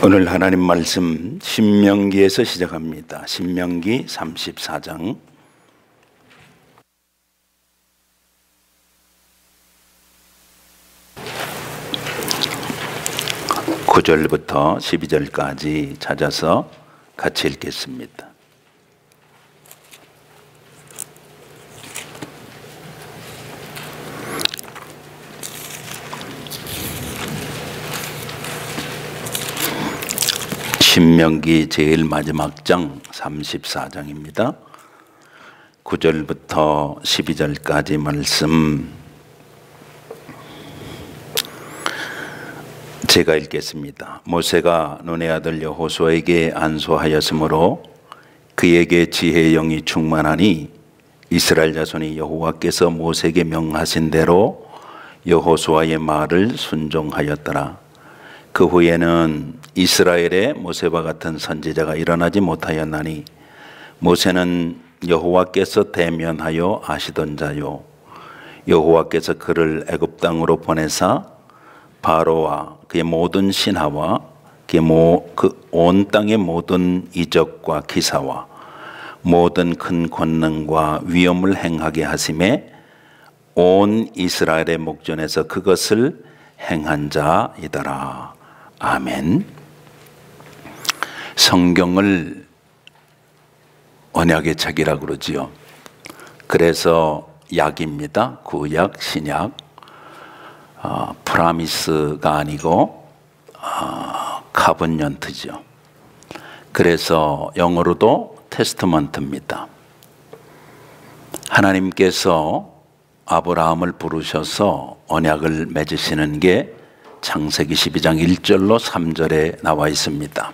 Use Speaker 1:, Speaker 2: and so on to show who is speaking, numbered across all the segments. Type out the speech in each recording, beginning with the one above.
Speaker 1: 오늘 하나님 말씀 신명기에서 시작합니다. 신명기 34장 9절부터 12절까지 찾아서 같이 읽겠습니다. 신명기 제일 마지막 장 34장입니다. 9절부터 12절까지 말씀 제가 읽겠습니다. 모세가 눈의 아들 여호수아에게 안수하였으므로 그에게 지혜의 영이 충만하니 이스라엘 자손이 여호와께서 모세에게 명하신 대로 여호수아의 말을 순종하였더라. 그 후에는 이스라엘에 모세와 같은 선지자가 일어나지 못하였나니 모세는 여호와께서 대면하여 아시던 자요 여호와께서 그를 애굽 땅으로 보내사 바로와 그의 모든 신하와 그 온 땅의 모든 이적과 기사와 모든 큰 권능과 위엄을 행하게 하심에 온 이스라엘의 목전에서 그것을 행한 자이더라. 아멘. 성경을 언약의 책이라고 그러지요. 그래서 약입니다. 구약, 신약. 프라미스가 아니고 카본연트죠. 그래서 영어로도 테스트먼트입니다. 하나님께서 아브라함을 부르셔서 언약을 맺으시는 게 창세기 12장 1절로 3절에 나와 있습니다.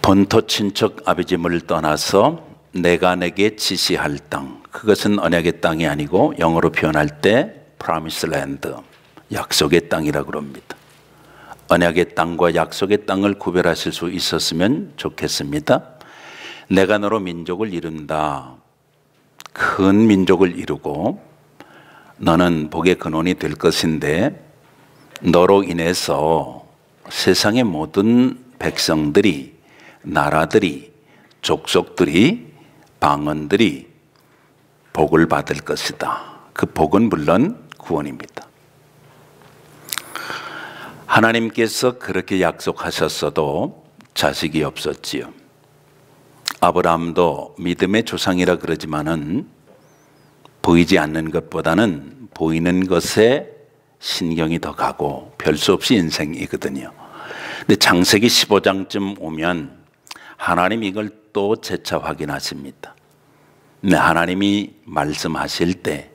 Speaker 1: 본토 친척 아비집을 떠나서 내가 내게 지시할 땅, 그것은 언약의 땅이 아니고 영어로 표현할 때 Promised Land, 약속의 땅이라고 합니다. 언약의 땅과 약속의 땅을 구별하실 수 있었으면 좋겠습니다. 내가 너로 민족을 이룬다. 큰 민족을 이루고 너는 복의 근원이 될 것인데 너로 인해서 세상의 모든 백성들이, 나라들이, 족속들이, 방언들이 복을 받을 것이다. 그 복은 물론 구원입니다. 하나님께서 그렇게 약속하셨어도 자식이 없었지요. 아브라함도 믿음의 조상이라 그러지만은 보이지 않는 것보다는 보이는 것에 신경이 더 가고 별 수 없이 인생이거든요. 근데 창세기 15장쯤 오면 하나님 이걸 또 재차 확인하십니다. 근데 하나님이 말씀하실 때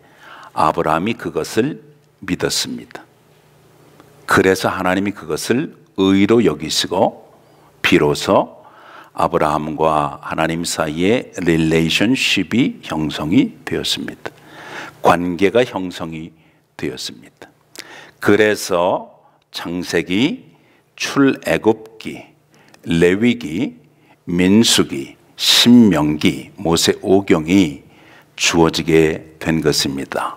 Speaker 1: 아브라함이 그것을 믿었습니다. 그래서 하나님이 그것을 의로 여기시고 비로소 아브라함과 하나님 사이의 릴레이션십이 형성이 되었습니다. 관계가 형성이 되었습니다. 그래서 창세기, 출애굽기, 레위기, 민수기, 신명기, 모세 오경이 주어지게 된 것입니다.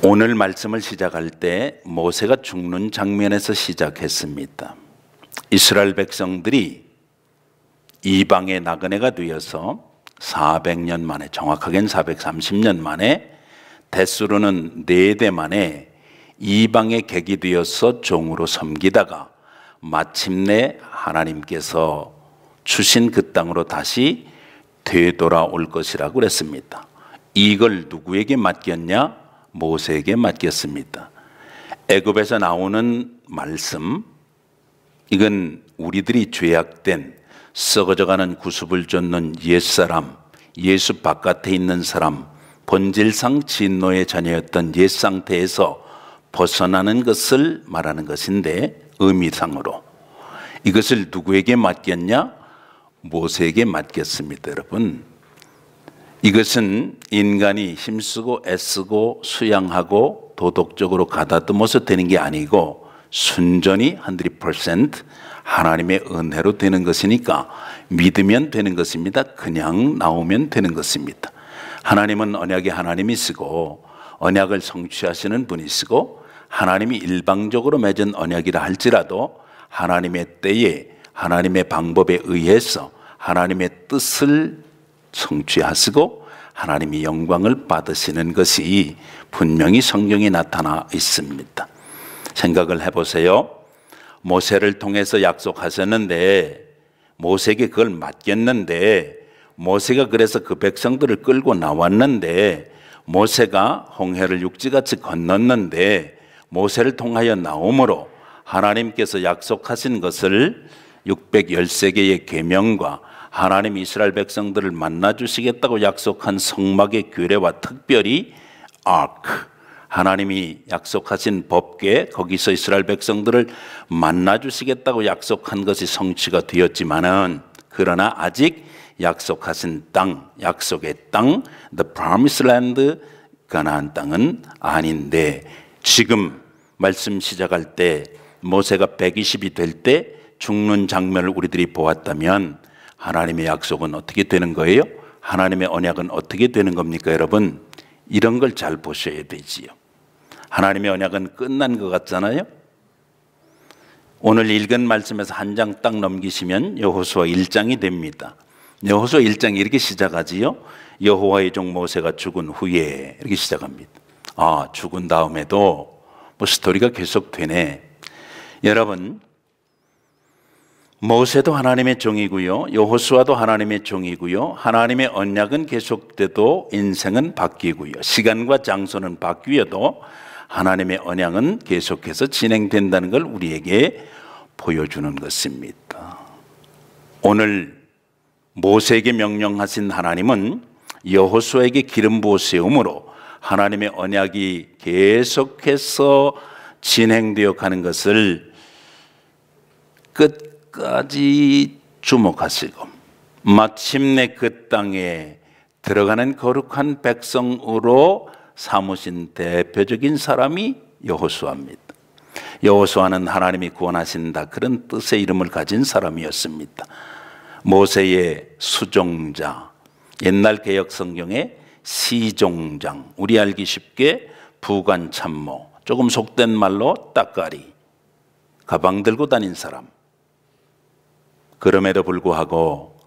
Speaker 1: 오늘 말씀을 시작할 때 모세가 죽는 장면에서 시작했습니다. 이스라엘 백성들이 이방의 나그네가 되어서 400년 만에, 정확하게는 430년 만에, 대수로는 4대 만에 이방의 객이 되어서 종으로 섬기다가 마침내 하나님께서 주신 그 땅으로 다시 되돌아올 것이라고 그랬습니다. 이걸 누구에게 맡겼냐? 모세에게 맡겼습니다. 애굽에서 나오는 말씀, 이건 우리들이 죄악된 썩어져가는 구습을 쫓는 옛사람, 예수 바깥에 있는 사람, 본질상 진노의 자녀였던 옛 상태에서 벗어나는 것을 말하는 것인데, 의미상으로 이것을 누구에게 맡겼냐? 모세에게 맡겼습니다. 여러분, 이것은 인간이 힘쓰고 애쓰고 수양하고 도덕적으로 가다듬어서 되는 게 아니고 순전히 100% 하나님의 은혜로 되는 것이니까 믿으면 되는 것입니다. 그냥 나오면 되는 것입니다. 하나님은 언약의 하나님이시고 언약을 성취하시는 분이시고 하나님이 일방적으로 맺은 언약이라 할지라도 하나님의 때에 하나님의 방법에 의해서 하나님의 뜻을 성취하시고 하나님이 영광을 받으시는 것이 분명히 성경에 나타나 있습니다. 생각을 해보세요. 모세를 통해서 약속하셨는데 모세에게 그걸 맡겼는데 모세가 그래서 그 백성들을 끌고 나왔는데 모세가 홍해를 육지같이 건넜는데 모세를 통하여 나옴으로 하나님께서 약속하신 것을 613개의 계명과 하나님 이스라엘 백성들을 만나주시겠다고 약속한 성막의 규례와 특별히 아크, 하나님이 약속하신 법궤, 거기서 이스라엘 백성들을 만나주시겠다고 약속한 것이 성취가 되었지만은 그러나 아직 약속하신 땅, 약속의 땅, the promised land, 가나안 땅은 아닌데 지금 말씀 시작할 때 모세가 120이 될 때 죽는 장면을 우리들이 보았다면 하나님의 약속은 어떻게 되는 거예요? 하나님의 언약은 어떻게 되는 겁니까, 여러분? 이런 걸 잘 보셔야 되지요. 하나님의 언약은 끝난 것 같잖아요. 오늘 읽은 말씀에서 한 장 딱 넘기시면 여호수아 1장이 됩니다. 여호수아 1장이 이렇게 시작하지요. 여호와의 종 모세가 죽은 후에 이렇게 시작합니다. 아, 죽은 다음에도 뭐 스토리가 계속되네. 여러분, 모세도 하나님의 종이고요, 여호수아도 하나님의 종이고요, 하나님의 언약은 계속돼도 인생은 바뀌고요, 시간과 장소는 바뀌어도 하나님의 언약은 계속해서 진행된다는 걸 우리에게 보여주는 것입니다. 오늘 모세에게 명령하신 하나님은 여호수아에게 기름 부어 세움으로 하나님의 언약이 계속해서 진행되어 가는 것을 끝까지 주목하시고 마침내 그 땅에 들어가는 거룩한 백성으로 삼으신 대표적인 사람이 여호수아입니다. 여호수아는 하나님이 구원하신다 그런 뜻의 이름을 가진 사람이었습니다. 모세의 수종자, 옛날 개역 성경에 시종장, 우리 알기 쉽게 부관 참모, 조금 속된 말로 따까리, 가방 들고 다닌 사람. 그럼에도 불구하고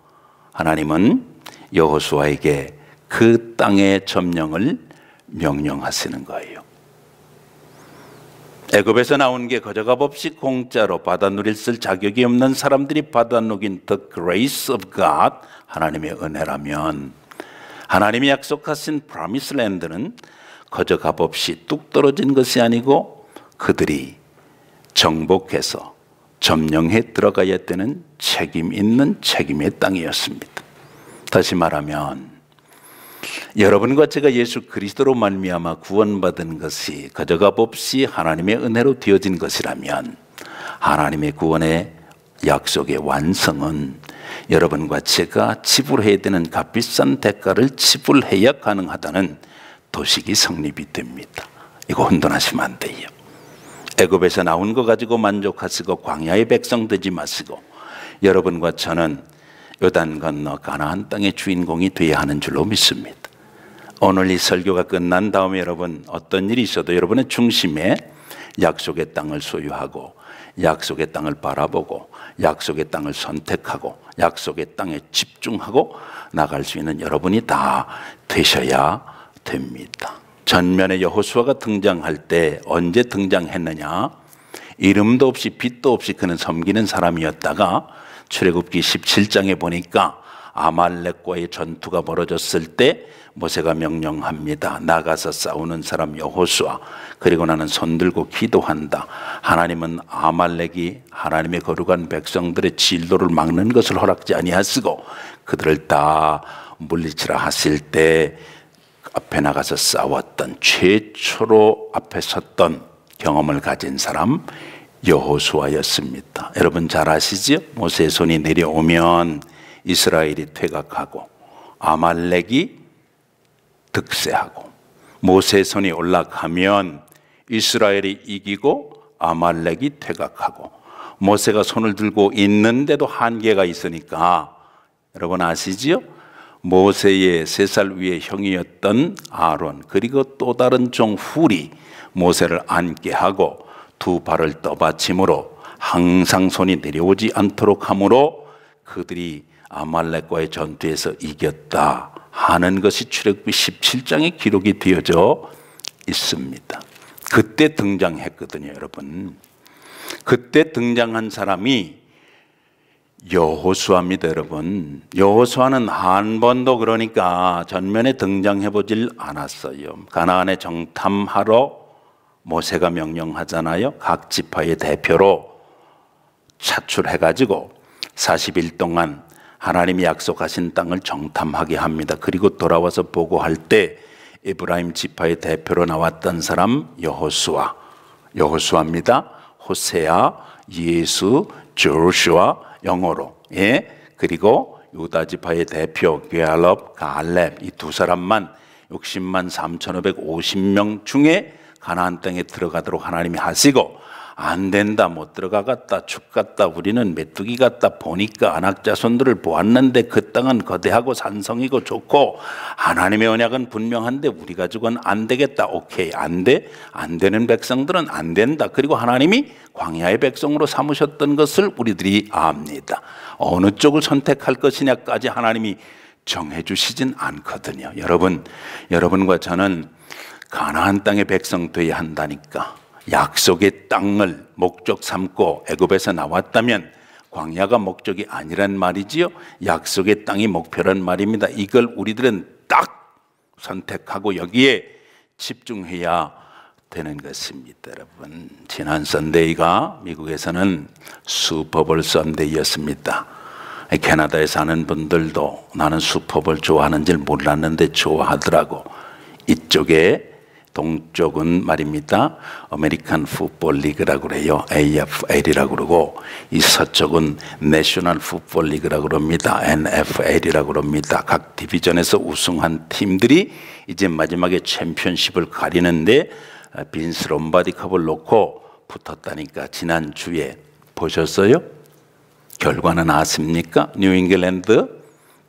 Speaker 1: 하나님은 여호수아에게 그 땅의 점령을 명령하시는 거예요. 애굽에서 나온 게 거저값 없이 공짜로 받아 누릴 자격이 없는 사람들이 받아 누긴 the grace of God, 하나님의 은혜라면 하나님이 약속하신 promised land는 거저값 없이 뚝 떨어진 것이 아니고 그들이 정복해서 점령해 들어가야 되는 책임 있는 책임의 땅이었습니다. 다시 말하면 여러분과 제가 예수 그리스도로 말미암아 구원받은 것이 거저값 없이 하나님의 은혜로 되어진 것이라면 하나님의 구원의 약속의 완성은 여러분과 제가 지불해야 되는 값비싼 대가를 지불해야 가능하다는 도식이 성립이 됩니다. 이거 혼돈하시면 안 돼요. 애굽에서 나온 거 가지고 만족하시고 광야의 백성 되지 마시고 여러분과 저는 요단 건너 가나안 땅의 주인공이 되어야 하는 줄로 믿습니다. 오늘 이 설교가 끝난 다음에 여러분 어떤 일이 있어도 여러분의 중심에 약속의 땅을 소유하고 약속의 땅을 바라보고 약속의 땅을 선택하고 약속의 땅에 집중하고 나갈 수 있는 여러분이 다 되셔야 됩니다. 전면에 여호수아가 등장할 때 언제 등장했느냐? 이름도 없이 빛도 없이 그는 섬기는 사람이었다가 출애굽기 17장에 보니까 아말렉과의 전투가 벌어졌을 때 모세가 명령합니다. 나가서 싸우는 사람 여호수아, 그리고 나는 손들고 기도한다. 하나님은 아말렉이 하나님의 거룩한 백성들의 진로를 막는 것을 허락지 아니하시고 그들을 다 물리치라 하실 때 앞에 나가서 싸웠던 최초로 앞에 섰던 경험을 가진 사람 여호수아였습니다. 여러분 잘 아시죠? 모세의 손이 내려오면 이스라엘이 퇴각하고 아말렉이 득세하고 모세의 손이 올라가면 이스라엘이 이기고 아말렉이 퇴각하고 모세가 손을 들고 있는데도 한계가 있으니까 여러분 아시지요? 모세의 3살 위의 형이었던 아론, 그리고 또 다른 종 훌이 모세를 앉게 하고 두 발을 떠받침으로 항상 손이 내려오지 않도록 함으로 그들이 아말렉과의 전투에서 이겼다 하는 것이 출애굽기 17장에 기록이 되어져 있습니다. 그때 등장했거든요, 여러분. 그때 등장한 사람이 여호수아입니다, 여러분. 여호수아는 한 번도 그러니까 전면에 등장해 보질 않았어요. 가나안에 정탐하러 모세가 명령하잖아요. 각 지파의 대표로 차출해가지고 40일 동안 하나님이 약속하신 땅을 정탐하게 합니다. 그리고 돌아와서 보고할 때 에브라임 지파의 대표로 나왔던 사람 여호수아입니다. 호세아, 예수, 조슈아 영어로. 예. 그리고 유다 지파의 대표 게알럽, 갈렙 이 두 사람만 60만 3,550명 중에 가나안 땅에 들어가도록 하나님이 하시고, 안 된다, 못 들어가겠다, 죽겠다, 우리는 메뚜기 같다, 보니까 안악자손들을 보았는데 그 땅은 거대하고 산성이고 좋고 하나님의 언약은 분명한데 우리 가지고는 안 되겠다. 오케이, 안 돼. 안 되는 백성들은 안 된다. 그리고 하나님이 광야의 백성으로 삼으셨던 것을 우리들이 압니다. 어느 쪽을 선택할 것이냐까지 하나님이 정해주시진 않거든요. 여러분과 저는 가나안 땅의 백성 되어야 한다니까. 약속의 땅을 목적 삼고 애굽에서 나왔다면 광야가 목적이 아니란 말이지요. 약속의 땅이 목표란 말입니다. 이걸 우리들은 딱 선택하고 여기에 집중해야 되는 것입니다, 여러분. 지난 선데이가 미국에서는 슈퍼볼 선데이였습니다. 캐나다에 사는 분들도 나는 슈퍼볼 좋아하는 줄 몰랐는데 좋아하더라고. 이쪽에 동쪽은 말입니다, 아메리칸 풋볼 리그라고 그래요. AFL이라고 그러고, 이 서쪽은 내셔널 풋볼 리그라고 그럽니다. NFL이라고 그럽니다. 각 디비전에서 우승한 팀들이 이제 마지막에 챔피언십을 가리는데 빈스 롬바디컵을 놓고 붙었다니까. 지난주에 보셨어요? 결과는 아십니까? 뉴잉글랜드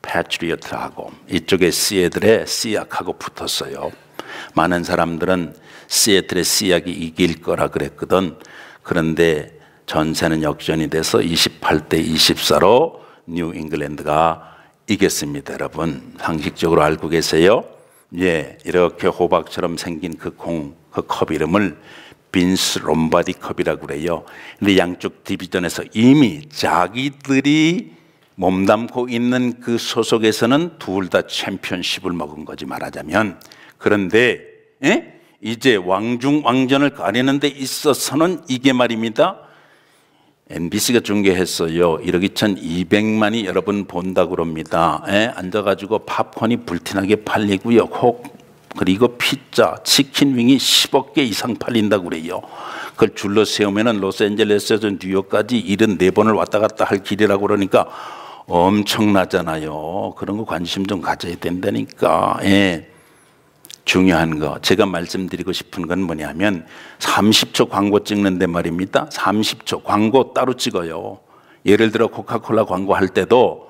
Speaker 1: 패트리어트하고 이쪽에 시애틀의 시약하고 붙었어요. 많은 사람들은 시애틀의 시약이 이길 거라 그랬거든. 그런데 전세는 역전이 돼서 28대 24로 뉴잉글랜드가 이겼습니다. 여러분, 상식적으로 알고 계세요? 예, 이렇게 호박처럼 생긴 그 컵 이름을 빈스 롬바디 컵이라고 그래요. 근데 양쪽 디비전에서 이미 자기들이 몸담고 있는 그 소속에서는 둘 다 챔피언십을 먹은 거지, 말하자면. 그런데 이제 왕중왕전을 가리는 데 있어서는 이게 말입니다, MBC가 중계했어요. 1억 2,200만이 여러분 본다고 그럽니다. 앉아가지고 팝콘이 불티나게 팔리고요. 그리고 피자, 치킨 윙이 10억 개 이상 팔린다고 그래요. 그걸 줄로 세우면은 로스앤젤레스에서 뉴욕까지 74번을 왔다 갔다 할 길이라고 그러니까 엄청나잖아요. 그런 거 관심 좀 가져야 된다니까. 예. 중요한 거, 제가 말씀드리고 싶은 건 뭐냐면 30초 광고 찍는데 말입니다. 30초 광고 따로 찍어요. 예를 들어 코카콜라 광고 할 때도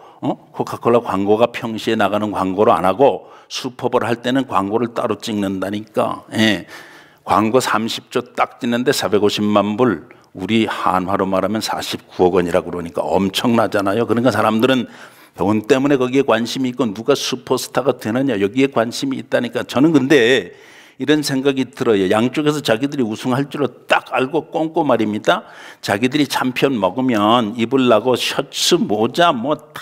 Speaker 1: 코카콜라 광고가 평시에 나가는 광고로 안 하고 슈퍼볼 할 때는 광고를 따로 찍는다니까. 예. 광고 30초 딱 찍는데 450만 불, 우리 한화로 말하면 49억 원이라고 그러니까 엄청나잖아요. 그러니까 사람들은 돈 때문에 거기에 관심이 있고 누가 슈퍼스타가 되느냐 여기에 관심이 있다니까. 저는 근데 이런 생각이 들어요. 양쪽에서 자기들이 우승할 줄로 딱 알고 꽁꼬 말입니다. 자기들이 챔피언 먹으면 입으려고 셔츠, 모자 뭐 다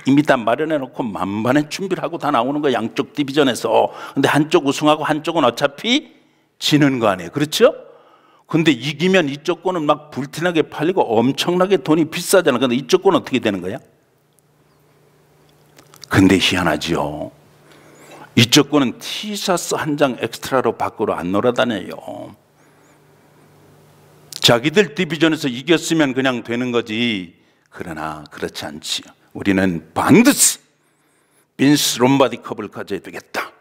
Speaker 1: 이미 다 마련해 놓고 만반의 준비를 하고 다 나오는 거, 양쪽 디비전에서. 근데 한쪽 우승하고 한쪽은 어차피 지는 거 아니에요. 그렇죠? 근데 이기면 이쪽 거는 막 불티나게 팔리고 엄청나게 돈이 비싸잖아. 근데 이쪽 거는 어떻게 되는 거야? 근데 희한하지요. 이쪽 거는 티셔츠 한 장 엑스트라로 밖으로 안 놀아다녀요. 자기들 디비전에서 이겼으면 그냥 되는 거지. 그러나 그렇지 않지요. 우리는 반드시 빈스 롬바디 컵을 가져야 되겠다.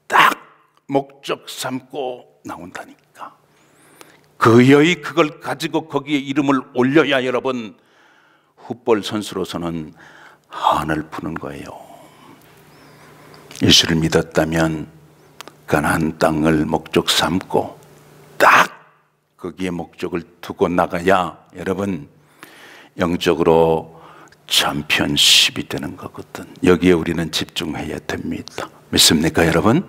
Speaker 1: 딱 목적 삼고 나온다니까. 그여이 그걸 가지고 거기에 이름을 올려야 여러분 풋볼 선수로서는 한을 푸는 거예요. 예수를 믿었다면 가나안 땅을 목적 삼고 딱 거기에 목적을 두고 나가야 여러분 영적으로 챔피언십이 되는 거거든. 여기에 우리는 집중해야 됩니다. 믿습니까 여러분?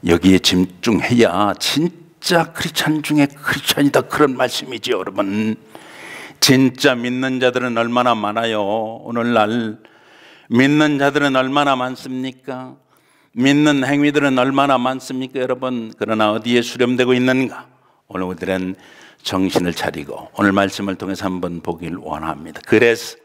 Speaker 1: 여기에 집중해야 진짜 크리스찬 중에 크리스찬이다, 그런 말씀이죠 여러분. 진짜 믿는 자들은 얼마나 많아요. 오늘날 믿는 자들은 얼마나 많습니까? 믿는 행위들은 얼마나 많습니까 여러분? 그러나 어디에 수렴되고 있는가? 오늘 우리는 정신을 차리고 오늘 말씀을 통해서 한번 보길 원합니다. 그래서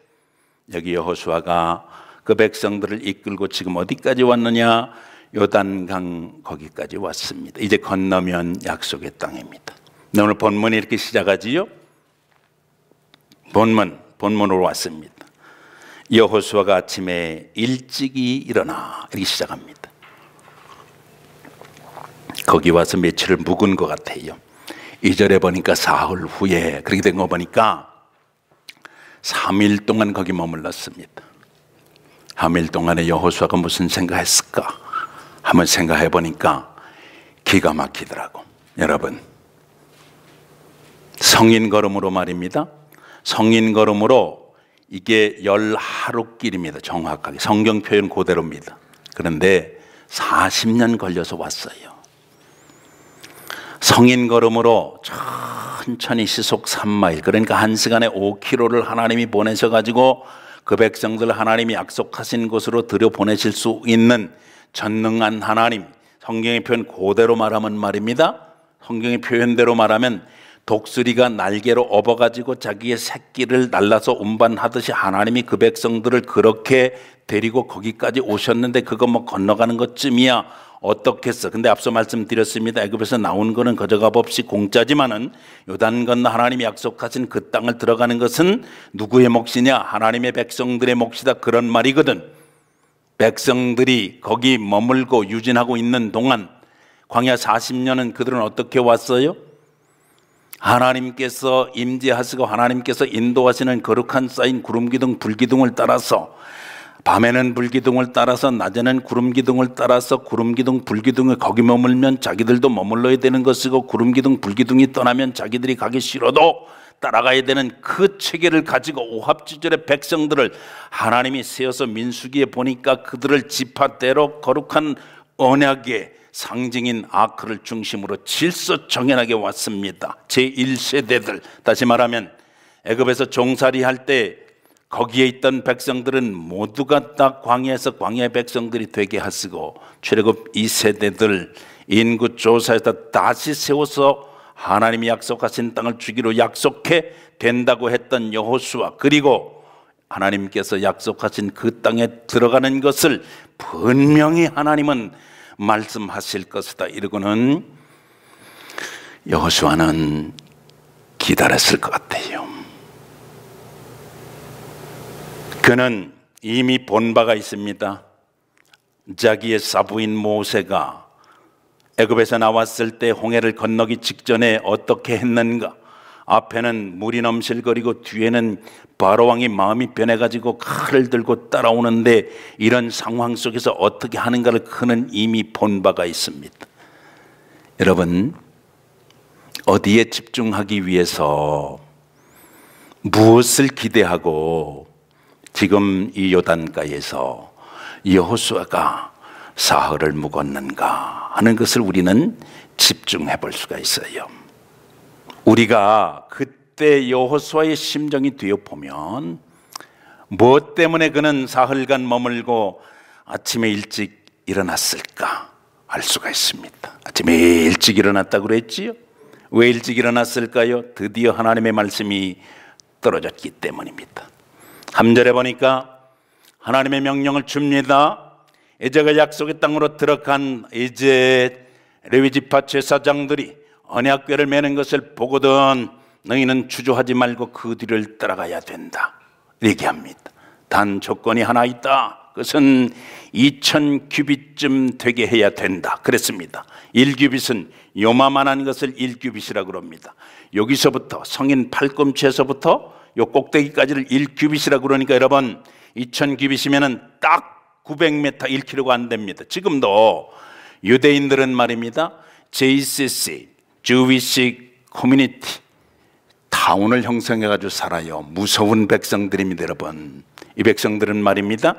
Speaker 1: 여기 여호수아가 그 백성들을 이끌고 지금 어디까지 왔느냐? 요단강 거기까지 왔습니다. 이제 건너면 약속의 땅입니다. 오늘 본문이 이렇게 시작하지요. 본문으로 왔습니다. 여호수아가 아침에 일찍이 일어나, 이렇게 시작합니다. 거기 와서 며칠을 묵은 것 같아요. 2절에 보니까 사흘 후에 그렇게 된 거 보니까 3일 동안 거기 머물렀습니다. 3일 동안에 여호수아가 무슨 생각했을까? 한번 생각해 보니까 기가 막히더라고. 여러분, 성인 걸음으로 말입니다. 성인 걸음으로 이게 10하루길입니다. 정확하게 성경 표현 그대로입니다. 그런데 40년 걸려서 왔어요. 성인 걸음으로 천천히 시속 3마일, 그러니까 1시간에 5km를 하나님이 보내셔가지고 그 백성들 하나님이 약속하신 곳으로 들여보내실 수 있는 전능한 하나님, 성경의 표현 그대로 말하면 말입니다. 성경의 표현대로 말하면 독수리가 날개로 업어가지고 자기의 새끼를 날라서 운반하듯이 하나님이 그 백성들을 그렇게 데리고 거기까지 오셨는데 그거 뭐 건너가는 것쯤이야 어떻겠어. 근데 앞서 말씀드렸습니다. 애굽에서 나온 거는 거저값 없이 공짜지만은 요단 건너 하나님이 약속하신 그 땅을 들어가는 것은 누구의 몫이냐? 하나님의 백성들의 몫이다, 그런 말이거든. 백성들이 거기 머물고 유진하고 있는 동안 광야 40년은 그들은 어떻게 왔어요? 하나님께서 임재하시고 하나님께서 인도하시는 거룩한 쌓인 구름기둥 불기둥을 따라서, 밤에는 불기둥을 따라서 낮에는 구름기둥을 따라서 구름기둥 불기둥에 거기 머물면 자기들도 머물러야 되는 것이고 구름기둥 불기둥이 떠나면 자기들이 가기 싫어도 따라가야 되는 그 체계를 가지고 오합지졸의 백성들을 하나님이 세워서 민수기에 보니까 그들을 지파대로 거룩한 언약의 상징인 아크를 중심으로 질서 정연하게 왔습니다. 제1세대들, 다시 말하면 애굽에서 종살이 할 때 거기에 있던 백성들은 모두가 다 광야에서 광야의 백성들이 되게 하시고 출애굽 2세대들 인구 조사에서 다시 세워서 하나님이 약속하신 땅을 주기로 약속해 된다고 했던 여호수아, 그리고 하나님께서 약속하신 그 땅에 들어가는 것을 분명히 하나님은 말씀하실 것이다 이러고는 여호수아는 기다렸을 것 같아요. 그는 이미 본 바가 있습니다. 자기의 사부인 모세가 애굽에서 나왔을 때 홍해를 건너기 직전에 어떻게 했는가, 앞에는 물이 넘실거리고 뒤에는 바로왕이 마음이 변해가지고 칼을 들고 따라오는데 이런 상황 속에서 어떻게 하는가를 그는 이미 본 바가 있습니다. 여러분, 어디에 집중하기 위해서 무엇을 기대하고 지금 이 요단가에서 여호수아가 사흘을 묵었는가 하는 것을 우리는 집중해 볼 수가 있어요. 우리가 그때 여호수아의 심정이 되어 보면 무엇 때문에 그는 사흘간 머물고 아침에 일찍 일어났을까 알 수가 있습니다. 아침에 일찍 일어났다고 그랬지요. 왜 일찍 일어났을까요? 드디어 하나님의 말씀이 떨어졌기 때문입니다. 3절에 보니까 하나님의 명령을 줍니다. 이제가 약속의 땅으로 들어간 이제 레위지파 제사장들이 언약궤를 매는 것을 보거든 너희는 주저하지 말고 그 뒤를 따라가야 된다 얘기합니다. 단 조건이 하나 있다. 그것은 2000규빗쯤 되게 해야 된다 그랬습니다. 1규빗은 요만한 것을 1규빗이라고 그럽니다. 여기서부터 성인 팔꿈치에서부터 요 꼭대기까지를 1규빗이라고 그러니까 여러분 2000규빗이면은 딱 900m, 1km가 안 됩니다. 지금도 유대인들은 말입니다, JCC, Jewish Community 타운을 형성해가지고 살아요. 무서운 백성들입니다, 여러분. 이 백성들은 말입니다,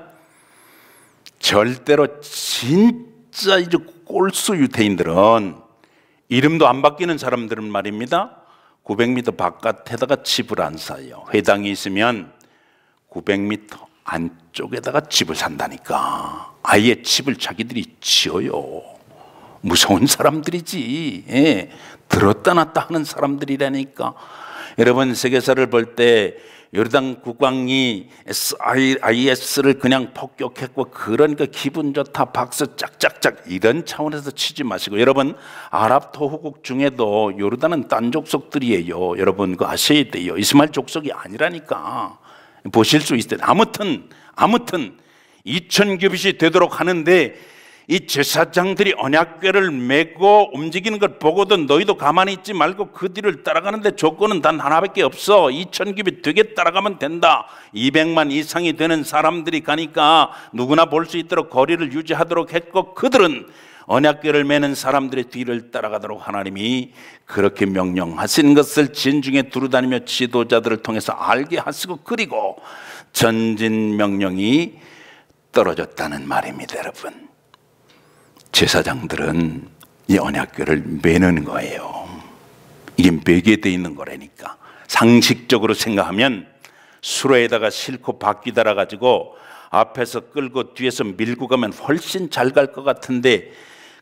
Speaker 1: 절대로 진짜 이제 꼴수 유대인들은 이름도 안 바뀌는 사람들은 말입니다, 900m 바깥에다가 집을 안 사요. 회당이 있으면 900m 안쪽에다가 집을 산다니까. 아예 집을 자기들이 지어요. 무서운 사람들이지. 예. 들었다 놨다 하는 사람들이라니까. 여러분, 세계사를 볼 때 요르단 국왕이 IS를 그냥 폭격했고 그러니까 기분 좋다 박수 짝짝짝 이런 차원에서 치지 마시고, 여러분 아랍 토호국 중에도 요르단은 딴 족속들이에요. 여러분 그거 아셔야 돼요. 이스마엘 족속이 아니라니까. 보실 수 있어요. 아무튼 2000규빗이 되도록 하는데 이 제사장들이 언약궤를 메고 움직이는 걸 보고도 너희도 가만히 있지 말고 그 뒤를 따라가는데 조건은 단 하나밖에 없어. 2000규빗 되게 따라가면 된다. 200만 이상이 되는 사람들이 가니까 누구나 볼 수 있도록 거리를 유지하도록 했고, 그들은 언약궤를 메는 사람들의 뒤를 따라가도록 하나님이 그렇게 명령하신 것을 진중에 두루다니며 지도자들을 통해서 알게 하시고, 그리고 전진 명령이 떨어졌다는 말입니다. 여러분, 제사장들은 이 언약궤를 메는 거예요. 이게 매게 돼 있는 거라니까. 상식적으로 생각하면 수로에다가 싣고 바퀴 달아가지고 앞에서 끌고 뒤에서 밀고 가면 훨씬 잘 갈 것 같은데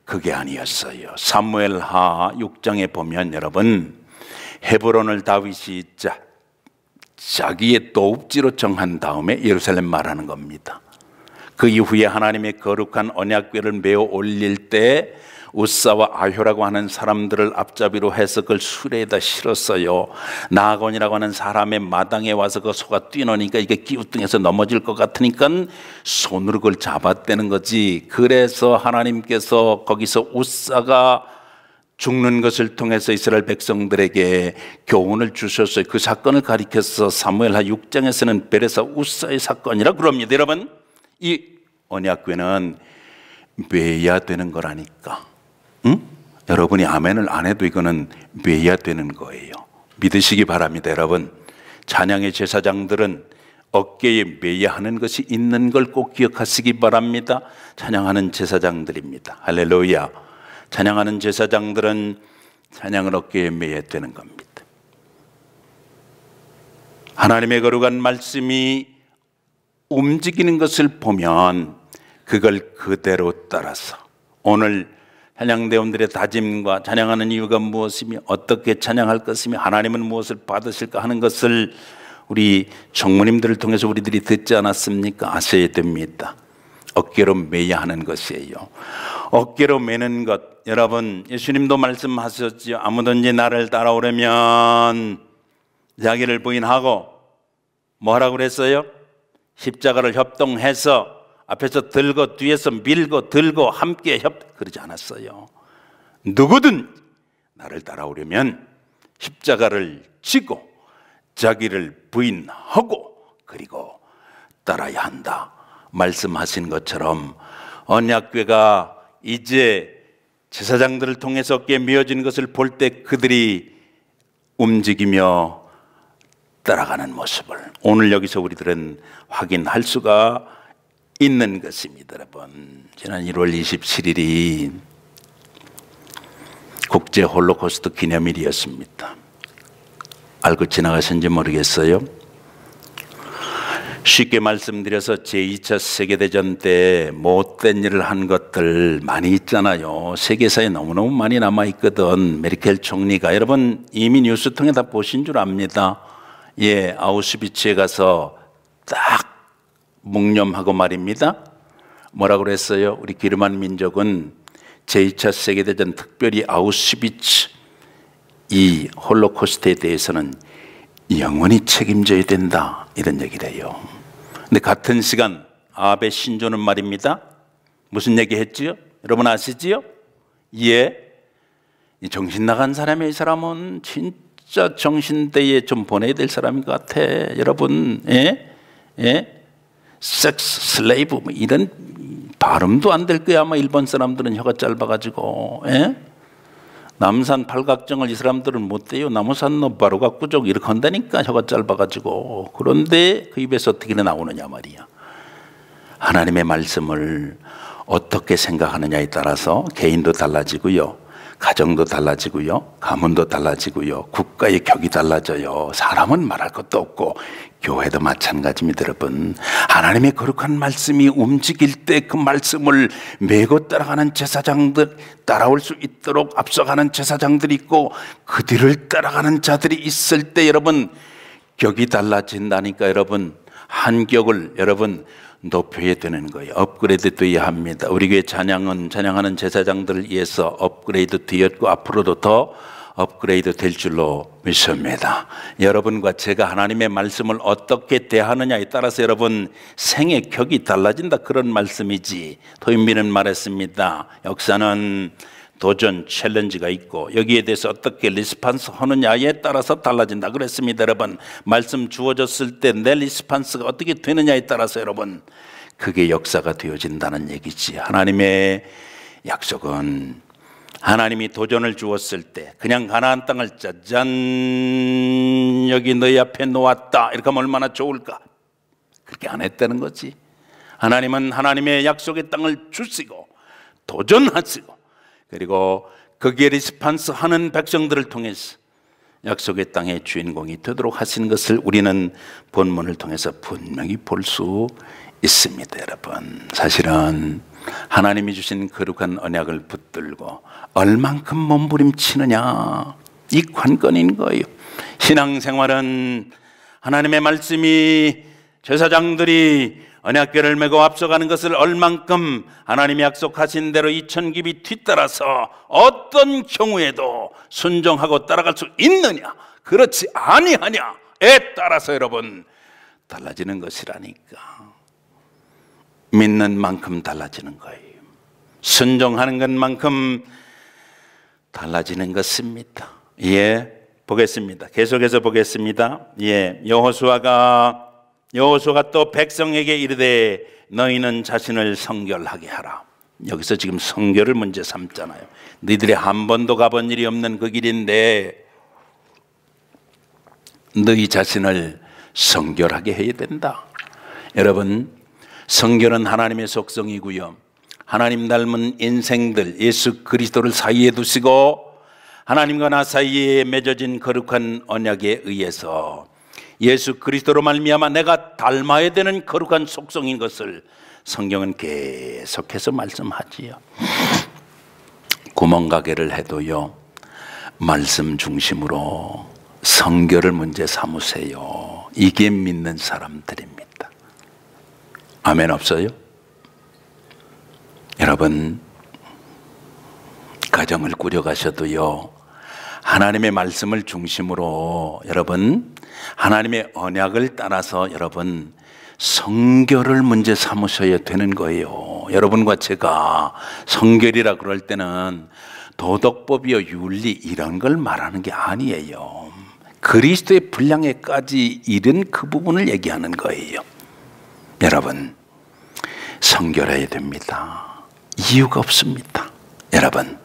Speaker 1: 그게 아니었어요. 사무엘하 6장에 보면 여러분, 헤브론을 다윗이 자기의 도읍지로 정한 다음에 예루살렘 말하는 겁니다. 그 이후에 하나님의 거룩한 언약궤를 메어 올릴 때 우사와 아효라고 하는 사람들을 앞잡이로 해서 그걸 수레에다 실었어요. 나아곤이라고 하는 사람의 마당에 와서 그 소가 뛰노니까 이게 기우뚱해서 넘어질 것 같으니까 손으로 그걸 잡았다는 거지. 그래서 하나님께서 거기서 우사가 죽는 것을 통해서 이스라엘 백성들에게 교훈을 주셨어요. 그 사건을 가리켜서 사무엘하 6장에서는 베레사 우사의 사건이라 그럽니다. 여러분, 이 언약궤는 메야 되는 거라니까. 응? 여러분이 아멘을 안 해도 이거는 메야 되는 거예요. 믿으시기 바랍니다. 여러분, 찬양의 제사장들은 어깨에 메야 하는 것이 있는 걸 꼭 기억하시기 바랍니다. 찬양하는 제사장들입니다. 할렐루야. 찬양하는 제사장들은 찬양을 어깨에 메야 되는 겁니다. 하나님의 거룩한 말씀이 움직이는 것을 보면 그걸 그대로 따라서, 오늘 찬양대원들의 다짐과 찬양하는 이유가 무엇이며 어떻게 찬양할 것이며 하나님은 무엇을 받으실까 하는 것을 우리 총무님들을 통해서 우리들이 듣지 않았습니까? 아셔야 됩니다. 어깨로 메야 하는 것이에요. 어깨로 메는 것, 여러분 예수님도 말씀하셨지요. 아무든지 나를 따라오려면 자기를 부인하고 뭐라고 그랬어요? 십자가를 협동해서 앞에서 들고 뒤에서 밀고 들고 함께 그러지 않았어요. 누구든 나를 따라오려면 십자가를 지고 자기를 부인하고 그리고 따라야 한다 말씀하신 것처럼, 언약궤가 이제 제사장들을 통해서 어깨에 메어지는 것을 볼 때 그들이 움직이며 따라가는 모습을 오늘 여기서 우리들은 확인할 수가 있는 것입니다. 여러분, 지난 1월 27일이 국제 홀로코스트 기념일이었습니다. 알고 지나가신지 모르겠어요. 쉽게 말씀드려서 제2차 세계대전 때 못된 일을 한 것들 많이 있잖아요. 세계사에 너무너무 많이 남아있거든. 메르켈 총리가, 여러분 이미 뉴스 통해 다 보신 줄 압니다. 예, 아우슈비츠에 가서 딱 묵념하고 말입니다. 뭐라고 그랬어요? 우리 기르만 민족은 제2차 세계대전, 특별히 아우슈비츠 이 홀로코스트에 대해서는 영원히 책임져야 된다, 이런 얘기를 해요. 근데 같은 시간 아베 신조는 말입니다. 무슨 얘기 했지요? 여러분 아시지요? 예, 정신 나간 사람이에요. 이 사람은 진짜 정신대에 좀 보내야 될 사람인 것 같아. 여러분, 예? 예? 섹스, 슬레이브 뭐 이런 발음도 안 될 거야. 아마 일본 사람들은 혀가 짧아가지고. 예? 남산 팔각정을 이 사람들은 못 대요. 나무산 바로가 꾸족 이렇게 한다니까 혀가 짧아가지고. 그런데 그 입에서 어떻게 나오느냐 말이야. 하나님의 말씀을 어떻게 생각하느냐에 따라서 개인도 달라지고요, 가정도 달라지고요, 가문도 달라지고요, 국가의 격이 달라져요. 사람은 말할 것도 없고 교회도 마찬가지입니다. 여러분, 하나님의 거룩한 말씀이 움직일 때 그 말씀을 메고 따라가는 제사장들, 따라올 수 있도록 앞서가는 제사장들이 있고 그 뒤를 따라가는 자들이 있을 때 여러분 격이 달라진다니까. 여러분 한 격을 여러분 높여야 되는 거예요. 업그레이드 되어야 합니다. 우리 교회 찬양은 찬양하는 제사장들을 위해서 업그레이드 되었고 앞으로도 더 업그레이드 될 줄로 믿습니다. 여러분과 제가 하나님의 말씀을 어떻게 대하느냐에 따라서 여러분 생의 격이 달라진다, 그런 말씀이지. 토인비는 말했습니다. 역사는 도전, 챌린지가 있고 여기에 대해서 어떻게 리스판스 하느냐에 따라서 달라진다 그랬습니다. 여러분 말씀 주어졌을 때 내 리스판스가 어떻게 되느냐에 따라서 여러분 그게 역사가 되어진다는 얘기지. 하나님의 약속은 하나님이 도전을 주었을 때 그냥 가나안 땅을 짜잔 여기 너희 앞에 놓았다 이렇게 하면 얼마나 좋을까. 그렇게 안 했다는 거지. 하나님은 하나님의 약속의 땅을 주시고 도전하시고 그리고 거기에 리스판스 하는 백성들을 통해서 약속의 땅의 주인공이 되도록 하시는 것을 우리는 본문을 통해서 분명히 볼 수 있습니다. 여러분 사실은 하나님이 주신 거룩한 언약을 붙들고 얼만큼 몸부림치느냐 이 관건인 거예요. 신앙생활은 하나님의 말씀이 제사장들이 언약궤를 메고 앞서가는 것을 얼만큼 하나님이 약속하신 대로 2000급이 뒤따라서 어떤 경우에도 순종하고 따라갈 수 있느냐 그렇지 아니하냐에 따라서 여러분 달라지는 것이라니까. 믿는 만큼 달라지는 거예요. 순종하는 것만큼 달라지는 것입니다. 예, 보겠습니다. 계속해서 보겠습니다. 예, 여호수아가 또 백성에게 이르되 너희는 자신을 성결하게 하라. 여기서 지금 성결을 문제 삼잖아요. 너희들이 한 번도 가본 일이 없는 그 길인데 너희 자신을 성결하게 해야 된다. 여러분 성결은 하나님의 속성이고요, 하나님 닮은 인생들 예수 그리스도를 사이에 두시고 하나님과 나 사이에 맺어진 거룩한 언약에 의해서 예수 그리스도로 말미암아 내가 닮아야 되는 거룩한 속성인 것을 성경은 계속해서 말씀하지요. 구멍가게를 해도요 말씀 중심으로 성결을 문제 삼으세요. 이게 믿는 사람들입니다. 아멘 없어요? 여러분 가정을 꾸려가셔도요 하나님의 말씀을 중심으로 여러분 하나님의 언약을 따라서 여러분 성결을 문제 삼으셔야 되는 거예요. 여러분과 제가 성결이라 그럴 때는 도덕법이요 윤리 이런 걸 말하는 게 아니에요. 그리스도의 분량에까지 이른 그 부분을 얘기하는 거예요. 여러분 성결해야 됩니다. 이유가 없습니다. 여러분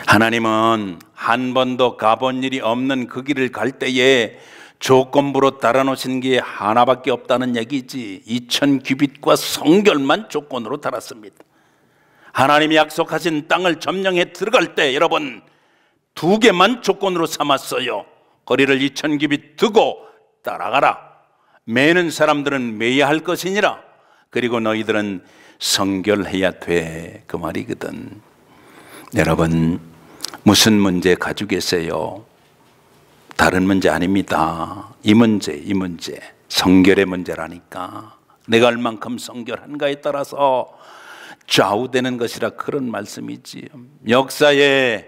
Speaker 1: 하나님은 한 번도 가본 일이 없는 그 길을 갈 때에 조건부로 달아놓으신 게 하나밖에 없다는 얘기지. 2000규빗과 성결만 조건으로 달았습니다. 하나님이 약속하신 땅을 점령해 들어갈 때 여러분 두 개만 조건으로 삼았어요. 거리를 2000규빗 두고 따라가라. 매는 사람들은 매야 할 것이니라. 그리고 너희들은 성결해야 돼. 그 말이거든. 여러분 무슨 문제 가지고 계세요? 다른 문제 아닙니다. 이 문제 성결의 문제라니까. 내가 얼만큼 성결한가에 따라서 좌우되는 것이라 그런 말씀이지. 역사에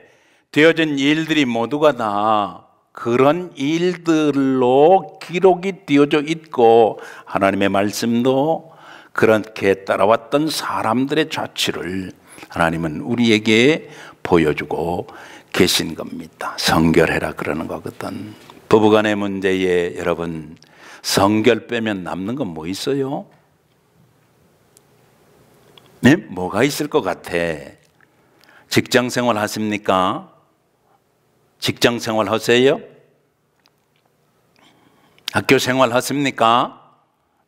Speaker 1: 되어진 일들이 모두가 다 그런 일들로 기록이 되어져 있고 하나님의 말씀도 그렇게 따라왔던 사람들의 자취를 하나님은 우리에게 보여주고 계신 겁니다. 성결해라 그러는 거거든. 부부간의 문제에 여러분 성결 빼면 남는 건 뭐 있어요? 네? 뭐가 있을 것 같아? 직장 생활 하십니까? 직장 생활 하세요? 학교 생활 하십니까?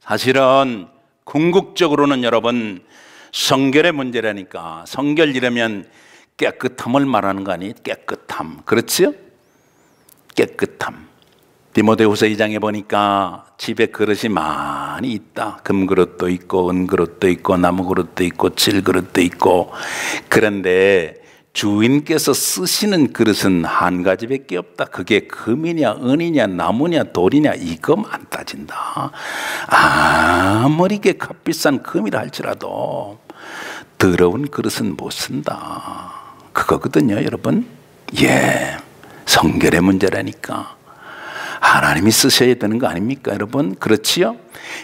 Speaker 1: 사실은 궁극적으로는 여러분 성결의 문제라니까. 성결이라면 깨끗함을 말하는 거 아니에요? 깨끗함. 그렇지요? 깨끗함. 디모데후서 2장에 보니까 집에 그릇이 많이 있다. 금그릇도 있고 은그릇도 있고 나무그릇도 있고 질그릇도 있고. 그런데 주인께서 쓰시는 그릇은 한 가지밖에 없다. 그게 금이냐 은이냐 나무냐 돌이냐 이것만 따진다. 아무리 게 값비싼 금이라 할지라도 더러운 그릇은 못 쓴다. 그거거든요, 여러분. 예, 성결의 문제라니까. 하나님이 쓰셔야 되는 거 아닙니까, 여러분? 그렇지요?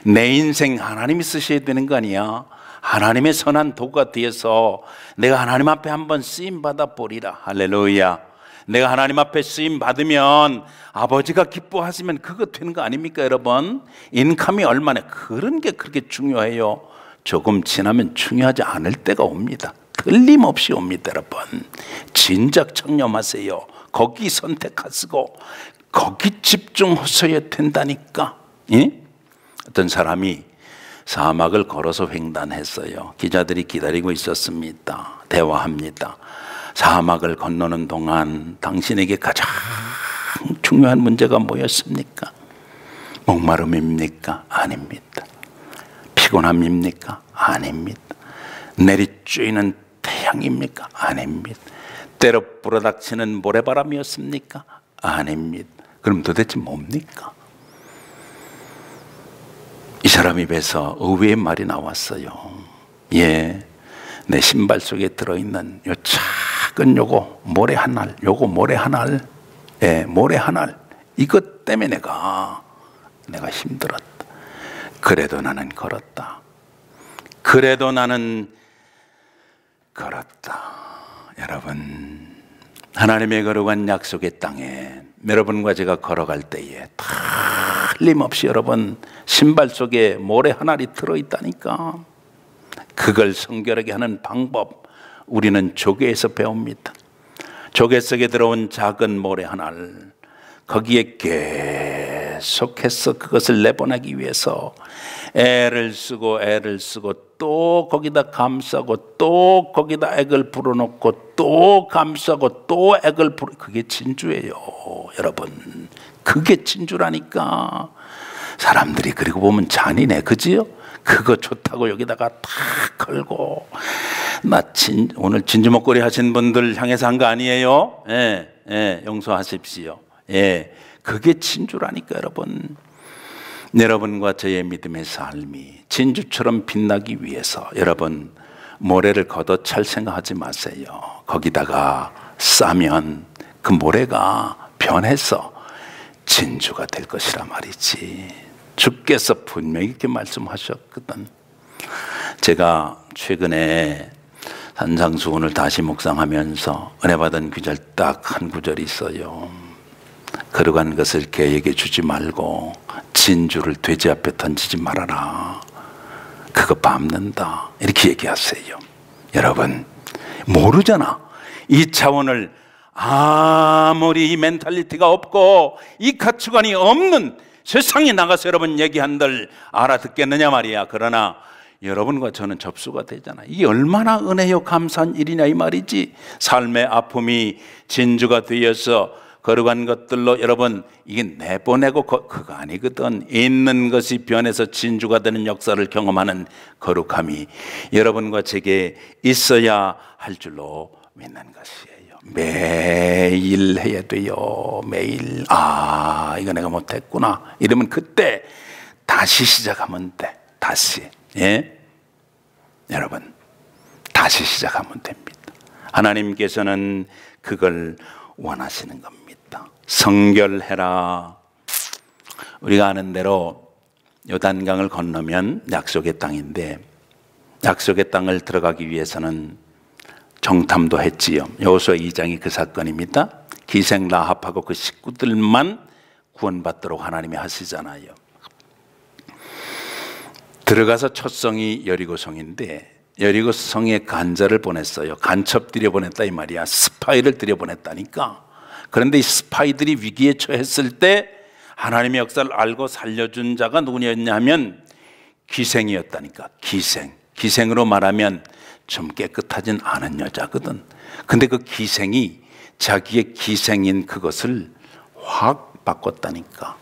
Speaker 1: 내 인생 하나님이 쓰셔야 되는 거 아니야? 하나님의 선한 도구가 되어서 내가 하나님 앞에 한번 쓰임 받아 보리라. 할렐루야. 내가 하나님 앞에 쓰임 받으면 아버지가 기뻐하시면 그거 되는 거 아닙니까, 여러분? 인컴이 얼마나 그런 게 그렇게 중요해요. 조금 지나면 중요하지 않을 때가 옵니다. 틀림없이 옵니다, 여러분. 진작 청렴하세요. 거기 선택하시고 거기 집중하셔야 된다니까. 예? 어떤 사람이 사막을 걸어서 횡단했어요. 기자들이 기다리고 있었습니다. 대화합니다. 사막을 건너는 동안 당신에게 가장 중요한 문제가 뭐였습니까? 목마름입니까? 아닙니다. 피곤함입니까? 아닙니다. 내리쬐는 태양입니까? 아닙니다. 때로 불어닥치는 모래바람이었습니까? 아닙니다. 그럼 도대체 뭡니까? 이 사람 입에서 의외의 말이 나왔어요. 예, 내 신발 속에 들어있는 요 작은 요거 모래 한 알, 요거 모래 한 알, 예, 모래 한 알, 이것 때문에 내가 힘들었다. 그래도 나는 걸었다. 그래도 나는 걸었다. 여러분, 하나님의 거룩한 약속의 땅에 여러분과 제가 걸어갈 때에 틀림없이 여러분 신발 속에 모래 한 알이 들어있다니까. 그걸 성결하게 하는 방법 우리는 조개에서 배웁니다. 조개 속에 들어온 작은 모래 한 알, 거기에 계속해서 그것을 내보내기 위해서 애를 쓰고 또 거기다 감싸고 또 거기다 액을 불어넣고 또 감싸고 또 액을 불어. 그게 진주예요, 여러분. 그게 진주라니까. 사람들이 그리고 보면 잔인해, 그지요? 그거 좋다고 여기다가 탁 걸고. 오늘 진주 목걸이 하신 분들 향해서 한 거 아니에요? 예, 예, 용서하십시오. 예, 그게 진주라니까, 여러분. 여러분과 저의 믿음의 삶이 진주처럼 빛나기 위해서 여러분 모래를 걷어찰 생각하지 마세요. 거기다가 싸면 그 모래가 변해서 진주가 될 것이라 말이지. 주께서 분명히 이렇게 말씀하셨거든. 제가 최근에 산상수훈을 다시 묵상하면서 은혜 받은 구절 딱 한 구절이 있어요. 거룩한 것을 개에게 주지 말고 진주를 돼지 앞에 던지지 말아라. 그거 밟는다. 이렇게 얘기하세요. 여러분 모르잖아. 이 차원을 아무리 이 멘탈리티가 없고 이 가치관이 없는 세상에 나가서 여러분 얘기한들 알아듣겠느냐 말이야. 그러나 여러분과 저는 접수가 되잖아. 이게 얼마나 은혜요 감사한 일이냐 이 말이지. 삶의 아픔이 진주가 되어서 거룩한 것들로 여러분 이게 내보내고 그거 아니거든. 있는 것이 변해서 진주가 되는 역사를 경험하는 거룩함이 여러분과 제게 있어야 할 줄로 믿는 것이에요. 매일 해야 돼요. 매일. 이거 내가 못했구나 이러면 그때 다시 시작하면 돼. 다시. 예? 여러분 다시 시작하면 됩니다. 하나님께서는 그걸 원하시는 겁니다. 성결해라. 우리가 아는 대로 요단강을 건너면 약속의 땅인데 약속의 땅을 들어가기 위해서는 정탐도 했지요. 여호수아 2장이 그 사건입니다. 기생 라합하고 그 식구들만 구원받도록 하나님이 하시잖아요. 들어가서 첫 성이 여리고성인데 여리고성에 간자를 보냈어요. 간첩 들여보냈다 이 말이야. 스파이를 들여보냈다니까. 그런데 이 스파이들이 위기에 처했을 때 하나님의 역사를 알고 살려준 자가 누구였냐 하면 기생이었다니까. 기생으로 말하면 좀 깨끗하진 않은 여자거든. 근데 그 기생이 자기의 기생인 그것을 확 바꿨다니까.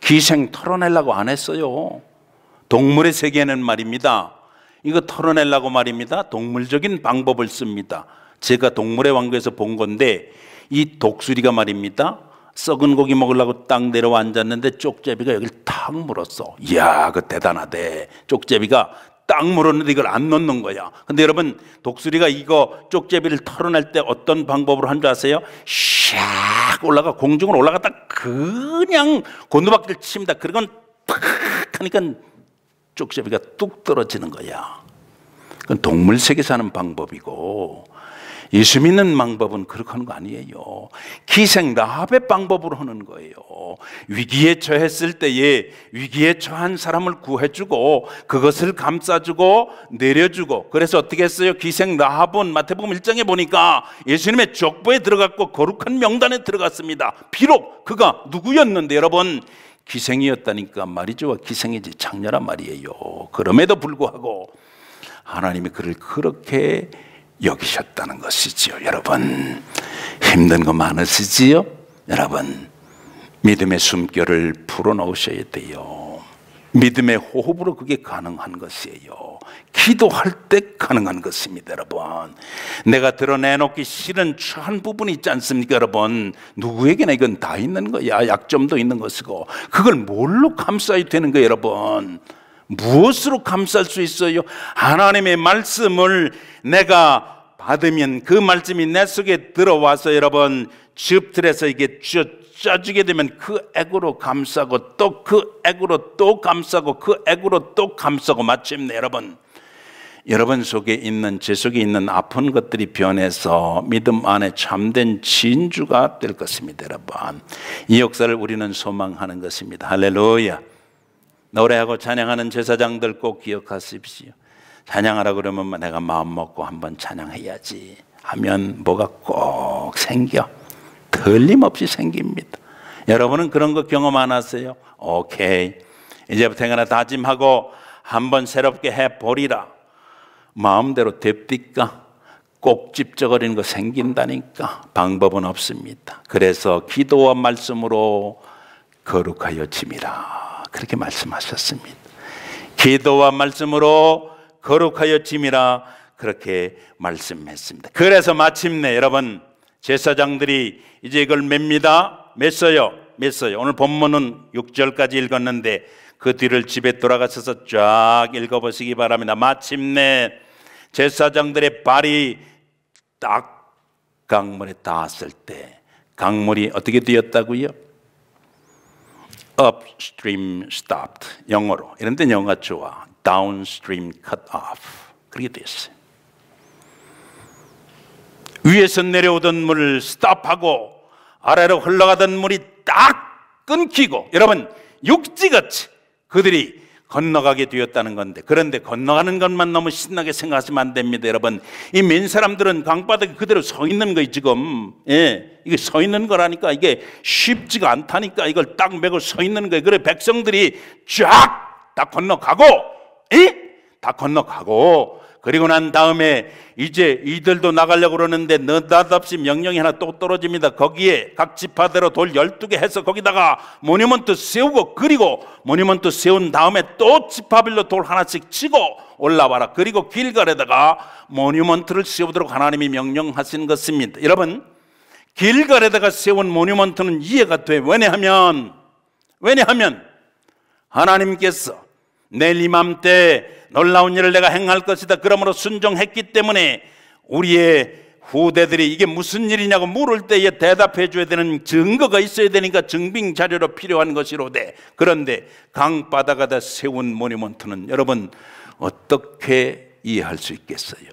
Speaker 1: 기생 털어내려고 안 했어요. 동물의 세계는 말입니다, 이거 털어내려고 말입니다, 동물적인 방법을 씁니다. 제가 동물의 왕국에서 본 건데 이 독수리가 말입니다, 썩은 고기 먹으려고 딱 내려와 앉았는데 쪽제비가 여기를 탁 물었어. 이야, 그 대단하대. 쪽제비가 딱 물었는데 이걸 안 놓는 거야. 근데 여러분, 독수리가 이거 쪽제비를 털어낼 때 어떤 방법으로 한 줄 아세요? 샥 올라가, 공중으로 올라갔다 그냥 곤두박질 칩니다. 그러건 탁 하니까 쪽제비가 뚝 떨어지는 거야. 그건 동물 세계에서 하는 방법이고, 예수 믿는 방법은 그렇게 하는 거 아니에요. 기생 라합의 방법으로 하는 거예요. 위기에 처했을 때에 위기에 처한 사람을 구해주고 그것을 감싸주고 내려주고. 그래서 어떻게 했어요? 기생 라합은 마태복음 1장에 보니까 예수님의 족보에 들어갔고 거룩한 명단에 들어갔습니다. 비록 그가 누구였는데 여러분, 기생이었다니까. 말이죠, 기생이지 장녀란 말이에요. 그럼에도 불구하고 하나님이 그를 그렇게 여기셨다는 것이지요. 여러분, 힘든 거 많으시지요? 여러분, 믿음의 숨결을 불어넣으셔야 돼요. 믿음의 호흡으로 그게 가능한 것이에요. 기도할 때 가능한 것입니다. 여러분, 내가 드러내놓기 싫은 한 부분이 있지 않습니까? 여러분, 누구에게나 이건 다 있는 거야. 약점도 있는 것이고, 그걸 뭘로 감싸야 되는 거예요? 여러분, 무엇으로 감쌀 수 있어요? 하나님의 말씀을 내가 받으면 그 말씀이 내 속에 들어와서 여러분, 즙들에서 이게 쪄주게 되면 그 액으로 감싸고 또 그 액으로 또 감싸고 그 액으로 또 감싸고 마침내 여러분 속에 있는, 제 속에 있는 아픈 것들이 변해서 믿음 안에 참된 진주가 될 것입니다. 여러분, 이 역사를 우리는 소망하는 것입니다. 할렐루야. 노래하고 찬양하는 제사장들 꼭 기억하십시오. 찬양하라 그러면 내가 마음 먹고 한번 찬양해야지 하면 뭐가 꼭 생겨. 틀림없이 생깁니다. 여러분은 그런 거 경험 안 하세요? 오케이, 이제부터 하나 다짐하고 한번 새롭게 해보리라. 마음대로 됩니까? 꼭 집적거리는 거 생긴다니까. 방법은 없습니다. 그래서 기도와 말씀으로 거룩하여 짐이라, 그렇게 말씀하셨습니다. 기도와 말씀으로 거룩하여 짐이라, 그렇게 말씀했습니다. 그래서 마침내 여러분, 제사장들이 이제 이걸 맵니다. 맸어요. 오늘 본문은 6절까지 읽었는데 그 뒤를 집에 돌아가셔서 쫙 읽어보시기 바랍니다. 마침내 제사장들의 발이 딱 강물에 닿았을 때, 강물이 어떻게 되었다고요? upstream stopped. 영어로, 이런 데 영어가 좋아. downstream cut off. 그렇게 됐어요. 위에서 내려오던 물을 스탑하고 아래로 흘러가던 물이 딱 끊기고, 여러분, 육지같이 그들이 건너가게 되었다는 건데, 그런데 건너가는 것만 너무 신나게 생각하시면 안 됩니다. 여러분, 이 맨 사람들은 강바닥에 그대로 서 있는 거예요. 지금 이게 서 있는 거라니까. 이게 쉽지가 않다니까. 이걸 딱 메고 서 있는 거예요. 그래 백성들이 쫙 다 건너가고, 다 건너가고, 그리고 난 다음에 이제 이들도 나가려고 그러는데 느닷없이 명령이 하나 또 떨어집니다. 거기에 각 지파대로 돌 12개 해서 거기다가 모니먼트 세우고, 그리고 모니먼트 세운 다음에 또 지파별로 돌 하나씩 치고 올라와라. 그리고 길갈에다가 모니먼트를 세우도록 하나님이 명령하신 것입니다. 여러분, 길갈에다가 세운 모니먼트는 이해가 돼. 왜냐하면 하나님께서 내일 이맘때 놀라운 일을 내가 행할 것이다, 그러므로 순종했기 때문에 우리의 후대들이 이게 무슨 일이냐고 물을 때에 대답해 줘야 되는 증거가 있어야 되니까 증빙 자료로 필요한 것이로되, 그런데 강바다가다 세운 모니먼트는 여러분 어떻게 이해할 수 있겠어요?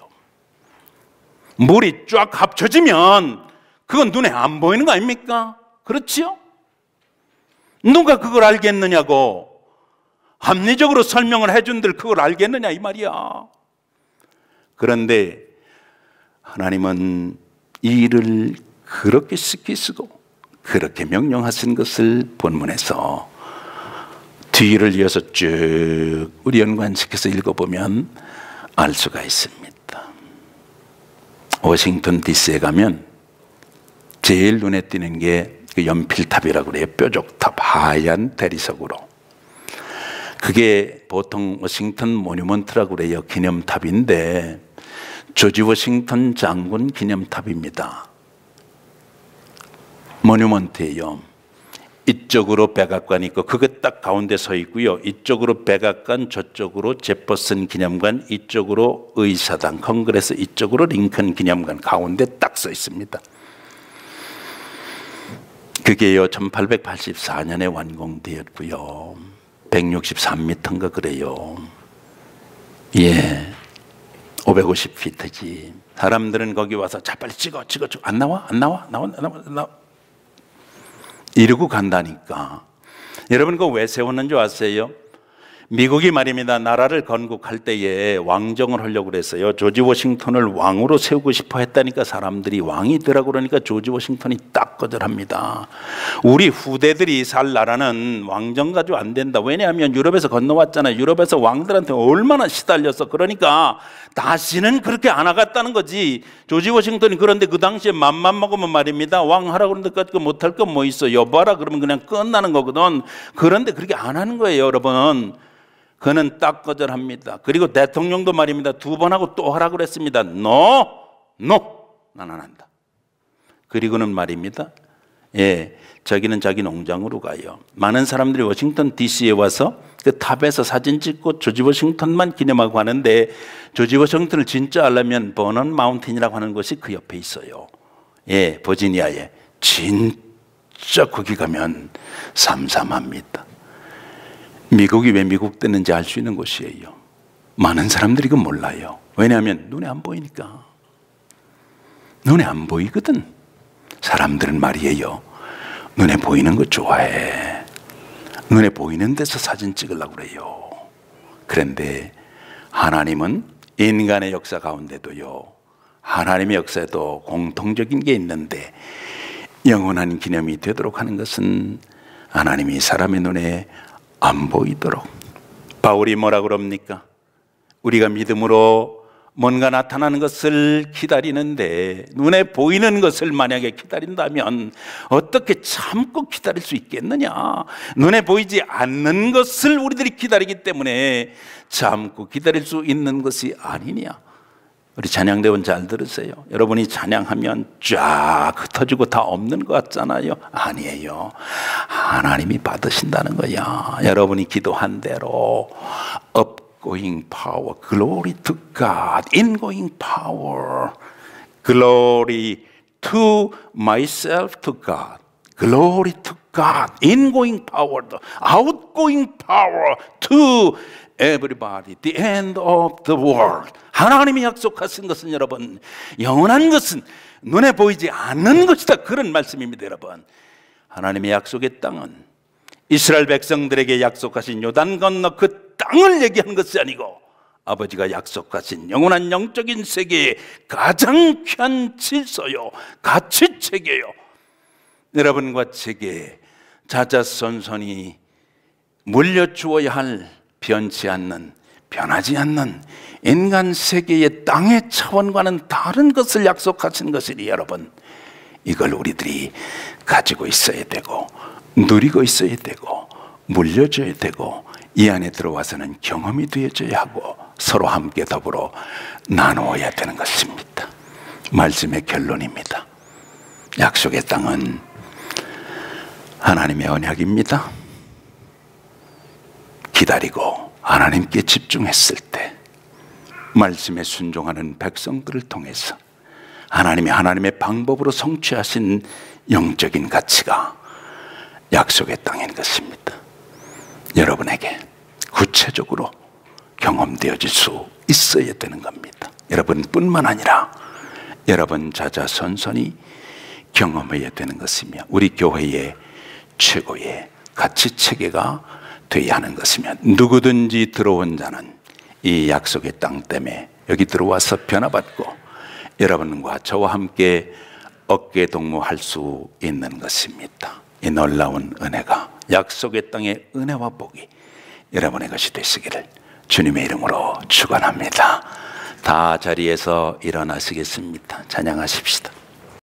Speaker 1: 물이 쫙 합쳐지면 그건 눈에 안 보이는 거 아닙니까? 그렇지요? 누가 그걸 알겠느냐고. 합리적으로 설명을 해준들 그걸 알겠느냐 이 말이야. 그런데 하나님은 이 일을 그렇게 시키시고 그렇게 명령하신 것을 본문에서 뒤를 이어서 쭉 우리 연관시켜서 읽어보면 알 수가 있습니다. 워싱턴 DC에 가면 제일 눈에 띄는 게 그 연필탑이라고 그래요. 뾰족탑, 하얀 대리석으로. 그게 보통 워싱턴 모뉴먼트라고 그래요. 기념탑인데 조지 워싱턴 장군 기념탑입니다. 모뉴먼트예요. 이쪽으로 백악관이 있고 그게 딱 가운데 서 있고요. 이쪽으로 백악관, 저쪽으로 제퍼슨 기념관, 이쪽으로 의사당, 컨그레스, 이쪽으로 링컨 기념관 가운데 딱 서 있습니다. 그게요 1884년에 완공되었고요. 163m인가 그래요. 예, 550피트지. 사람들은 거기 와서 자 빨리 찍어. 안 나와? 이러고 간다니까. 여러분 그거 왜 세우는 줄 아세요? 미국이 말입니다. 나라를 건국할 때에 왕정을 하려고 그랬어요. 조지 워싱턴을 왕으로 세우고 싶어 했다니까 사람들이 왕이 되라고 그러니까 조지 워싱턴이 딱 거절합니다. 우리 후대들이 살 나라는 왕정 가지고 안 된다. 왜냐하면 유럽에서 건너왔잖아요. 유럽에서 왕들한테 얼마나 시달려서 그러니까 다시는 그렇게 안 하겠다는 거지. 조지 워싱턴이 그런데 그 당시에 맘만 먹으면 말입니다. 왕 하라고 그러는데 못할 건 뭐 있어. 여봐라 그러면 그냥 끝나는 거거든. 그런데 그렇게 안 하는 거예요 여러분. 그는 딱 거절합니다. 그리고 대통령도 말입니다. 2번 하고 또 하라고 그랬습니다. No, 난 안 한다. 그리고는 말입니다. 예, 자기는 자기 농장으로 가요. 많은 사람들이 워싱턴 DC에 와서 그 탑에서 사진 찍고 조지 워싱턴만 기념하고 하는데 조지 워싱턴을 진짜 알려면 버넌 마운틴이라고 하는 곳이 그 옆에 있어요. 예, 버지니아에. 진짜 거기 가면 삼삼합니다. 미국이 왜 미국 됐는지 알 수 있는 곳이에요. 많은 사람들이 그건 몰라요. 왜냐하면 눈에 안 보이니까. 눈에 안 보이거든. 사람들은 말이에요. 눈에 보이는 거 좋아해. 눈에 보이는 데서 사진 찍으려고 그래요. 그런데 하나님은 인간의 역사 가운데도요. 하나님의 역사에도 공통적인 게 있는데 영원한 기념이 되도록 하는 것은 하나님이 사람의 눈에 안 보이도록. 바울이 뭐라 그럽니까? 우리가 믿음으로 뭔가 나타나는 것을 기다리는데 눈에 보이는 것을 만약에 기다린다면 어떻게 참고 기다릴 수 있겠느냐? 눈에 보이지 않는 것을 우리들이 기다리기 때문에 참고 기다릴 수 있는 것이 아니냐? 우리 찬양대원 잘 들으세요. 여러분이 찬양하면 쫙 흩어지고 다 없는 것 같잖아요. 아니에요. 하나님이 받으신다는 거야. 여러분이 기도한 대로 upgoing power, glory to God, ingoing power, glory to myself, to God, glory to God, ingoing power, outgoing power to everybody, the end of the world. 하나님이 약속하신 것은 여러분 영원한 것은 눈에 보이지 않는 것이다. 그런 말씀입니다. 여러분 하나님의 약속의 땅은 이스라엘 백성들에게 약속하신 요단 건너 그 땅을 얘기하는 것이 아니고 아버지가 약속하신 영원한 영적인 세계의 가장 귀한 질서요 가치체계요. 여러분과 제게 자자손손이 물려주어야 할 변치 않는 변하지 않는 인간 세계의 땅의 차원과는 다른 것을 약속하신 것이니 여러분 이걸 우리들이 가지고 있어야 되고 누리고 있어야 되고 물려줘야 되고 이 안에 들어와서는 경험이 되어져야 하고 서로 함께 더불어 나누어야 되는 것입니다. 말씀의 결론입니다. 약속의 땅은 하나님의 언약입니다. 기다리고 하나님께 집중했을 때 말씀에 순종하는 백성들을 통해서 하나님의 방법으로 성취하신 영적인 가치가 약속의 땅인 것입니다. 여러분에게 구체적으로 경험되어질 수 있어야 되는 겁니다. 여러분뿐만 아니라 여러분 자자손손이 경험해야 되는 것이며 우리 교회의 최고의 가치 체계가 되어야 하는 것이며 누구든지 들어온 자는 이 약속의 땅 때문에 여기 들어와서 변화받고 여러분과 저와 함께 어깨 동무할 수 있는 것입니다. 이 놀라운 은혜가 약속의 땅의 은혜와 복이 여러분의 것이 되시기를 주님의 이름으로 축원합니다. 다 자리에서 일어나시겠습니다. 찬양하십시다.